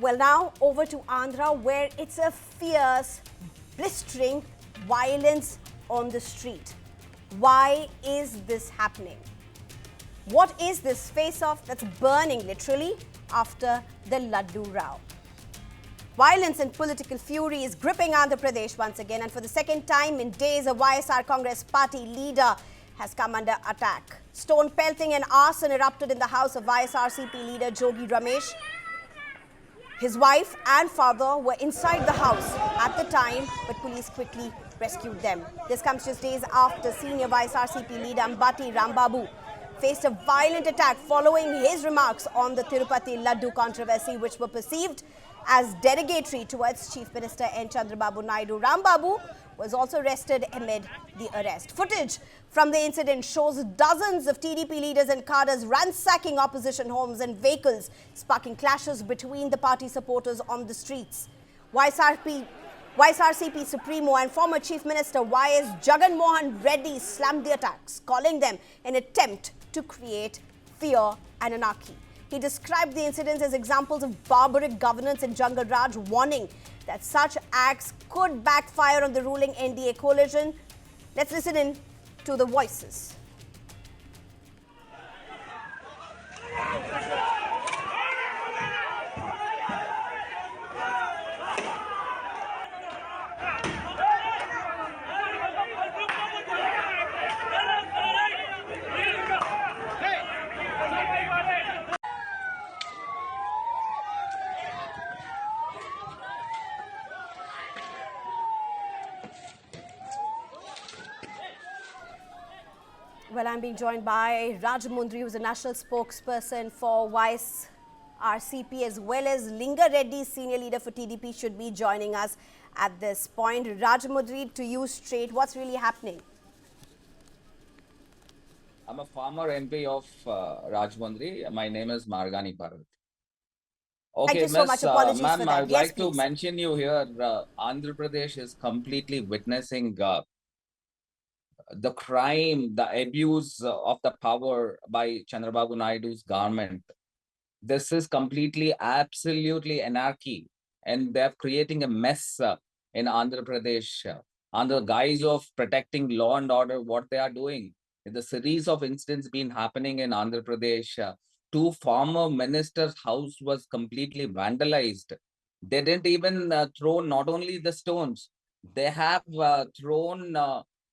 Well, now over to Andhra, where it's a fierce, blistering violence on the street. Why is this happening? What is this face-off that's burning literally after the Laddu Rao? Violence and political fury is gripping Andhra Pradesh once again, and for the second time in days, a YSR Congress party leader has come under attack. Stone pelting and arson erupted in the house of YSRCP leader Jogi Ramesh. His wife and father were inside the house at the time, but police quickly rescued them. This comes just days after senior YSRCP leader Ambati Rambabu faced a violent attack following his remarks on the Tirupati Laddu controversy, which were perceived as derogatory towards Chief Minister N. Chandrababu Naidu. Rambabu was also arrested amid the arrest. Footage from the incident shows dozens of TDP leaders and cadres ransacking opposition homes and vehicles, sparking clashes between the party supporters on the streets. YSRCP Supremo and former Chief Minister Y.S. Jagan Mohan Reddy slammed the attacks, calling them an attempt to create fear and anarchy. He described the incidents as examples of barbaric governance and Jungle Raj, warning that such acts could backfire on the ruling NDA coalition. Let's listen in to the voices. Well, I'm being joined by Rajamundry, who's a national spokesperson for YSRCP, as well as Linga Reddy, senior leader for TDP, should be joining us at this point. Rajamundry, to you straight, what's really happening? I'm a former MP of Rajmundry. My name is Margani Bharat. Thank you so much. Apologies for Ma'am, that. I'd Yes, like to please. mention you here. Andhra Pradesh is completely witnessing the crime, the abuse of the power by Chandrababu Naidu's government. This is completely, absolutely anarchy, and they're creating a mess in Andhra Pradesh. On the guise of protecting law and order, what they are doing. The series of incidents been happening in Andhra Pradesh. Two former ministers' house was completely vandalized. They didn't even throw not only the stones, they have thrown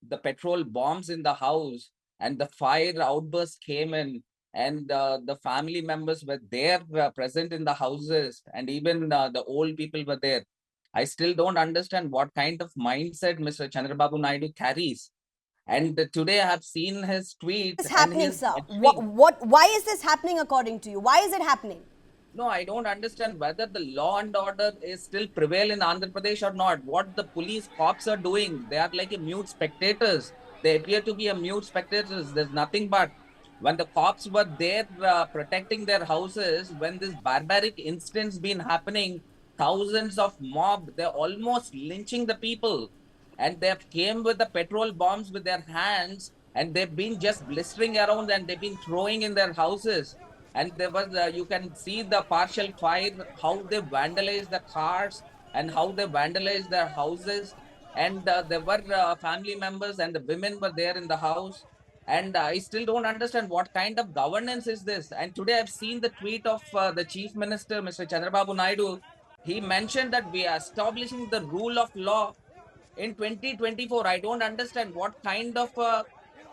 the petrol bombs in the house, and the fire outburst came in, and the family members were there present in the houses, and even the old people were there. I still don't understand what kind of mindset Mr. Chandrababu Naidu carries. And today I have seen his tweet. What's happening, and sir? actually, Why is this happening according to you? Why is it happening? No, I don't understand whether the law and order is still prevail in Andhra Pradesh or not. What the police cops are doing, they are like a mute spectators. They appear to be a mute spectators. There's nothing but when the cops were there protecting their houses, when this barbaric incidents been happening, thousands of mob, they're almost lynching the people, and they came with the petrol bombs with their hands, and they've been just blistering around, and they've been throwing in their houses. And there was you can see the partial fire, how they vandalized the cars and how they vandalized their houses. And there were family members and the women were there in the house. And I still don't understand what kind of governance is this. And today I've seen the tweet of the chief minister, Mr. Chandrababu Naidu. He mentioned that we are establishing the rule of law in 2024. I don't understand what kind of a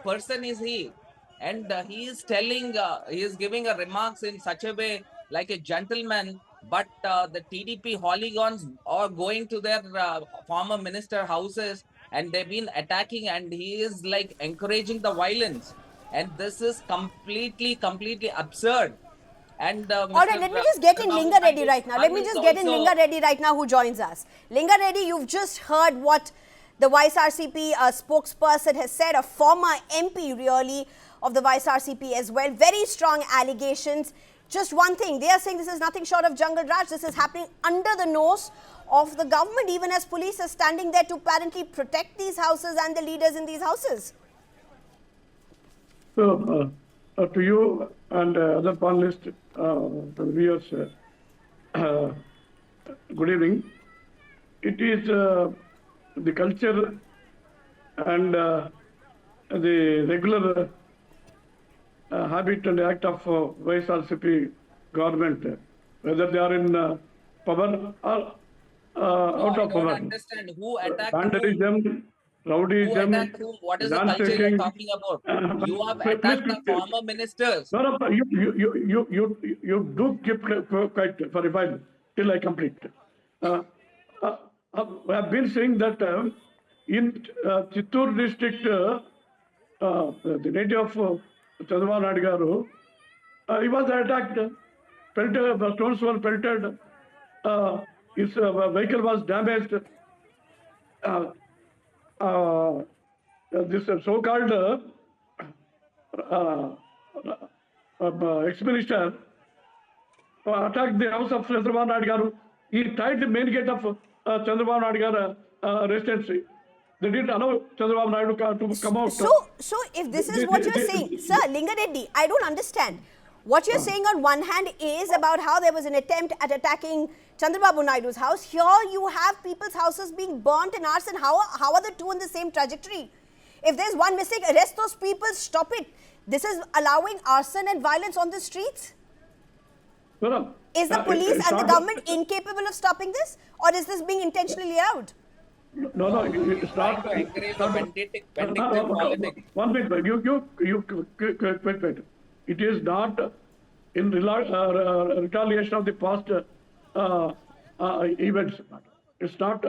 person is he. And he is telling, he is giving a remarks in such a way like a gentleman, but the TDP hooligans are going to their former minister houses, and they've been attacking, and he is like encouraging the violence. And this is completely absurd. And All right, let me just get in Linga Reddy right now. Let me just get in Linga Reddy right now, who joins us. Linga Reddy, you've just heard what the YSRCP spokesperson has said, a former MP really of the YSRCP as well. Very strong allegations. Just one thing, they are saying this is nothing short of Jungle Raj. This is happening under the nose of the government, even as police are standing there to apparently protect these houses and the leaders in these houses. So, to you and other panelists, the viewers, Good evening. It is the culture and the regular habit and act of YSRCP government, whether they are in power or No, out I of don't power. understand who attacked whom. Vandalism, Who rowdyism, attacked whom? What is the culture you're ransackings. talking about? You have Please, attacked the please, former ministers. no, no, you do keep quiet for a while till I complete. I have been saying that in Chittoor district, the native of Chandrababu Naidu garu, he was attacked, pelted, stones were pelted, his vehicle was damaged. This so-called ex-minister attacked the house of Chandrababu Naidu garu. He tried the main gate of Chandrababu Naidu garu residency. They didn't allow Chandrababu Naidu to come out. So if this is what you're saying, sir, Linga Reddy, I don't understand. What you're saying on one hand is about how there was an attempt at attacking Chandrababu Naidu's house. Here you have people's houses being burnt and arson. How are the two on the same trajectory? If there's one mistake, arrest those people, stop it. This is allowing arson and violence on the streets? No, Is the police and the government incapable of stopping this? Or is this being intentionally allowed? No, it's not. To encourage the vindictive politics. One minute, you wait. It is not in retaliation of the past events. It's not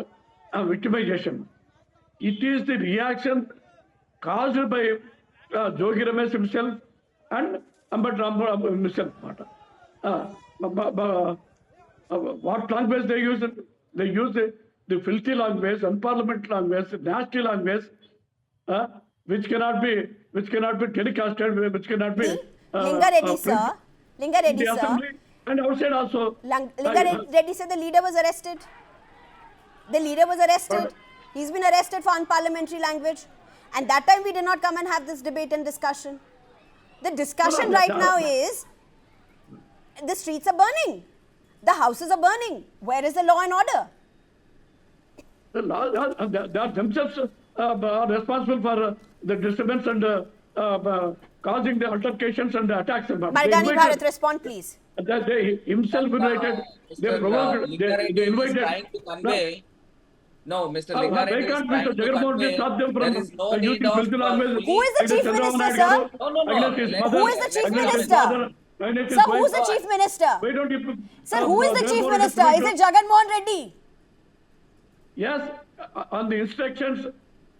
victimization. It is the reaction caused by Jogi Ramesh himself and Ambed Ram himself. What language they use? They use the filthy language, unparliamentary language, nasty language, which cannot be telecasted, which cannot be. Linga Reddy, sir. Linga Reddy, the sir. assembly and outside also. Linga Reddy said the leader was arrested. The leader was arrested. He's been arrested for unparliamentary language. And that time we did not come and have this debate and discussion. The discussion right now is the streets are burning. The houses are burning. Where is the law and order? They are themselves are responsible for the disturbance and causing the altercations and the attacks. Margani Bharat, respond please. They himself invited, they provoked, they invited. No, Mr. Linga Reddy is trying to convey there is no need of police. Who is the chief minister, sir? No. Who is the chief minister? Sir, who is the chief minister? Why don't you? Sir, who is the chief minister? Is it Jagan Mohan Reddy? Yes, on the instructions,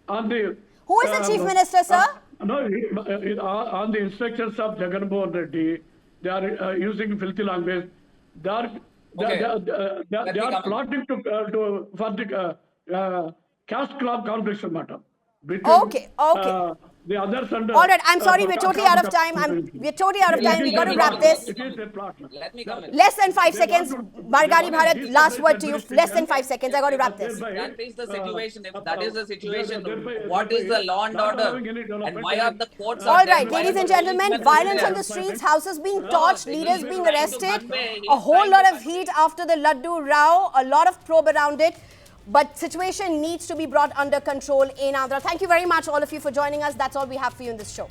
on the. Who is the chief minister, sir? No, on the instructions of Jagan Mohan Reddy, they are using filthy language. They are plotting for the caste conflict matter. Okay. The others and All right, I'm sorry, we're totally out of time. We're totally out of time. We've got to wrap this. It is a plot. Let me come in. Less than 5 seconds. Margani Bharat, last word to you. Less than 5 seconds. I got to wrap this. That is the situation. If that is the situation, what is the law and order? And why are the courts? All right, ladies and gentlemen, violence on the streets, houses being torched, leaders being arrested, a whole lot of heat after the Laddu row, a lot of probe around it. But situation needs to be brought under control in Andhra. Thank you very much, all of you, for joining us. That's all we have for you in this show.